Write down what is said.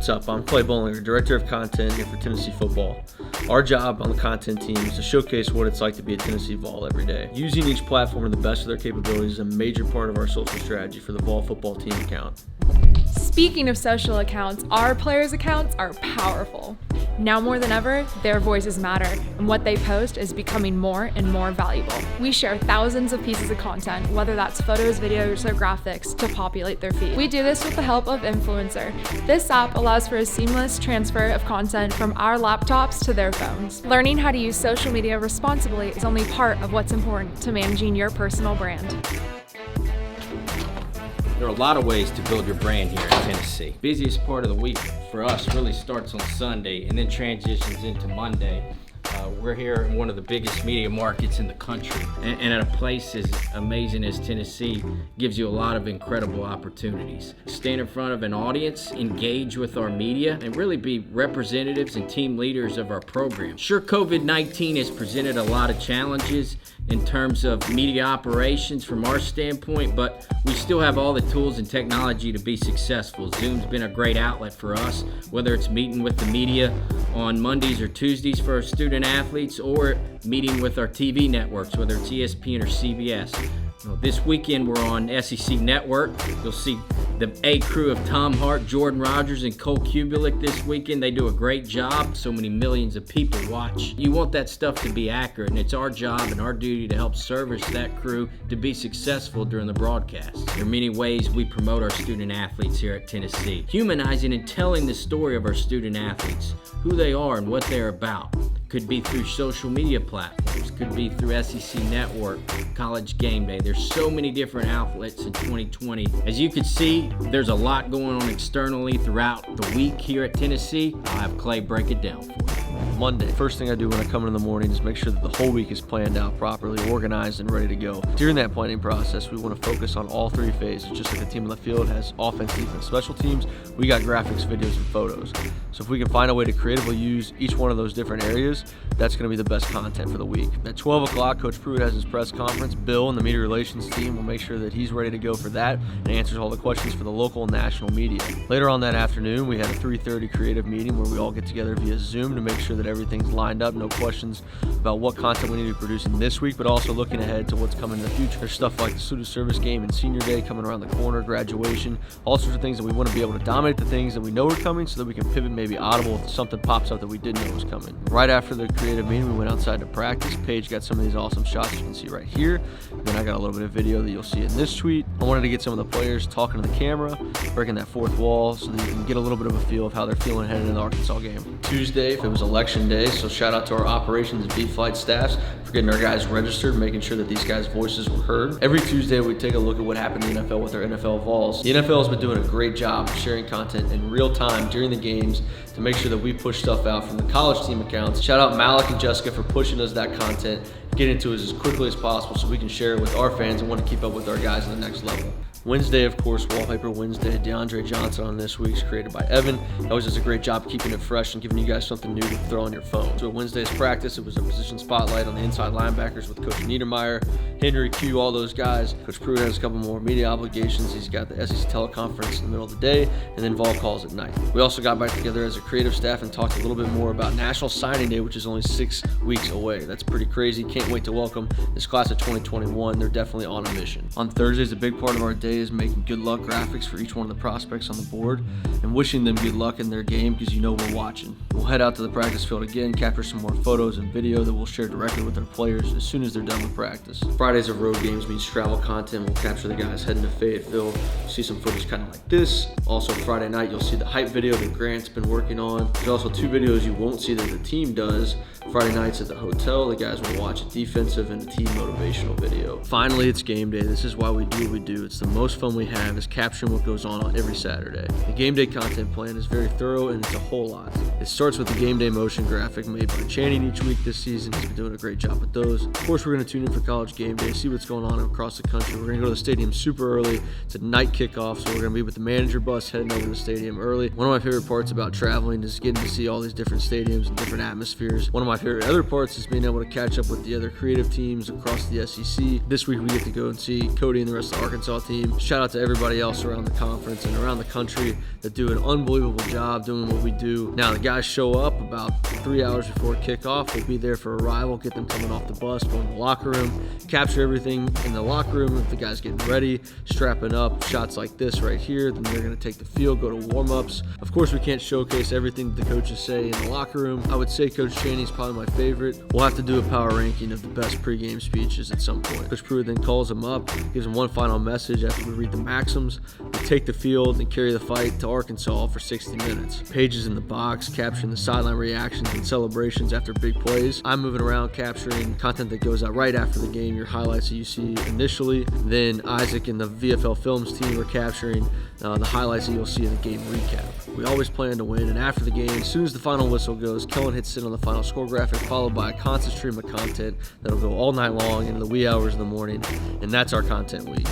What's up? I'm Clay Bollinger, Director of Content here for Tennessee Football. Our job on the content team is to showcase what it's like to be a Tennessee Vol every day. Using each platform to the best of their capabilities is a major part of our social strategy for the Vol football team account. Speaking of social accounts, our players' accounts are powerful. Now more than ever, their voices matter, and what they post is becoming more and more valuable. We share thousands of pieces of content, whether that's photos, videos, or graphics, to populate their feed. We do this with the help of Influencer. This app allows for a seamless transfer of content from our laptops to their phones. Learning how to use social media responsibly is only part of what's important to managing your personal brand. There are a lot of ways to build your brand here in Tennessee. Busiest part of the week for us really starts on Sunday and then transitions into Monday. We're here in one of the biggest media markets in the country. And at a place as amazing as Tennessee gives you a lot of incredible opportunities. Stand in front of an audience, engage with our media, and really be representatives and team leaders of our program. Sure, COVID-19 has presented a lot of challenges in terms of media operations from our standpoint, but we still have all the tools and technology to be successful. Zoom's been a great outlet for us, whether it's meeting with the media on Mondays or Tuesdays for our student athletes, or meeting with our TV networks, whether it's ESPN or CBS. This weekend we're on SEC Network. You'll see the A crew of Tom Hart, Jordan Rogers, and Cole Kubelik this weekend. They do a great job. So many millions of people watch. You want that stuff to be accurate, and it's our job and our duty to help service that crew to be successful during the broadcast. There are many ways we promote our student athletes here at Tennessee. Humanizing and telling the story of our student athletes, who they are and what they're about. Could be through social media platforms, could be through SEC Network, College Game Day. There's so many different outlets in 2020. As you can see, there's a lot going on externally throughout the week here at Tennessee. I'll have Clay break it down for you. Monday, first thing I do when I come in the morning is make sure that the whole week is planned out properly, organized, and ready to go. During that planning process, we want to focus on all three phases. Just like the team on the field has offense, defense, special teams, we got graphics, videos, and photos. So if we can find a way to creatively use each one of those different areas, that's going to be the best content for the week. At 12 o'clock, Coach Pruitt has his press conference. Bill and the media relations team will make sure that he's ready to go for that and answers all the questions for the local and national media. Later on that afternoon, we had a 3:30 creative meeting where we all get together via Zoom to make sure that everything's lined up, no questions about what content we need to be producing this week, but also looking ahead to what's coming in the future. There's stuff like the student service game and senior day coming around the corner, graduation, all sorts of things that we want to be able to dominate the things that we know are coming so that we can pivot, maybe audible if something pops up that we didn't know was coming. Right after the creative meeting, we went outside to practice. Paige got some of these awesome shots you can see right here. Then I got a little bit of video that you'll see in this tweet. I wanted to get some of the players talking to the camera, breaking that fourth wall so that you can get a little bit of a feel of how they're feeling headed into the Arkansas game. Tuesday, if it was election day, so shout out to our operations and B-Flight staffs for getting our guys registered, making sure that these guys' voices were heard. Every Tuesday, we take a look at what happened in the NFL with our NFL Vols. The NFL has been doing a great job of sharing content in real time during the games to make sure that we push stuff out from the college team accounts. Shout out Malik and Jessica for pushing us that content, getting to us as quickly as possible so we can share it with our fans and want to keep up with our guys on the next level. Wednesday, of course, Wallpaper Wednesday. DeAndre Johnson on this week's created by Evan. He always does a great job keeping it fresh and giving you guys something new to throw on your phone. So at Wednesday's practice, it was a position spotlight on the inside linebackers with Coach Niedermeyer, Henry Q, all those guys. Coach Pruitt has a couple more media obligations. He's got the SEC teleconference in the middle of the day, and then Vol calls at night. We also got back together as a creative staff and talked a little bit more about National Signing Day, which is only 6 weeks away. That's pretty crazy. Can't wait to welcome this class of 2021. They're definitely on a mission. On Thursdays, a big part of our day is making good luck graphics for each one of the prospects on the board and wishing them good luck in their game because you know we're watching. We'll head out to the practice field again, capture some more photos and video that we'll share directly with our players as soon as they're done with practice. Fridays of road games means travel content. We'll capture the guys heading to Fayetteville. See some footage kind of like this. Also Friday night, you'll see the hype video that Grant's been working on. There's also 2 videos you won't see that the team does. Friday nights at the hotel, the guys will watch a defensive and a team motivational video. Finally, it's game day. This is why we do what we do. It's the most fun we have is capturing what goes on every Saturday. The game day content plan is very thorough and it's a whole lot. It starts with the game day motion graphic made by Channing each week this season. He's been doing a great job with those. Of course, we're going to tune in for College Game Day, see what's going on across the country. We're going to go to the stadium super early. It's a night kickoff, so we're going to be with the manager bus heading over to the stadium early. One of my favorite parts about traveling is getting to see all these different stadiums and different atmospheres. One of my favorite other parts is being able to catch up with the other creative teams across the SEC. This week we get to go and see Cody and the rest of the Arkansas team. Shout out to everybody else around the conference and around the country that do an unbelievable job doing what we do. Now the guys show up about 3 hours before kickoff. We'll be there for arrival, get them coming off the bus, go in the locker room, capture everything in the locker room if the guys getting ready, strapping up, shots like this right here. Then they're going to take the field, go to warm-ups. Of course, we can't showcase everything that the coaches say in the locker room. I would say Coach Chaney's probably my favorite. We'll have to do a power ranking of the best pregame speeches at some point. Coach Pruitt then calls them up, gives them one final message after we read the maxims. We take the field and carry the fight to Arkansas for 60 minutes. Pages in the box, capturing the sideline reactions and celebrations after big plays. I'm moving around capturing content that goes out right after the game, your highlights that you see initially. Then Isaac and the VFL Films team are capturing the highlights that you'll see in the game recap. We always plan to win, and after the game, as soon as the final whistle goes, Kellen hits sit on the final score graphic, followed by a constant stream of content that'll go all night long into the wee hours of the morning, and that's our content week.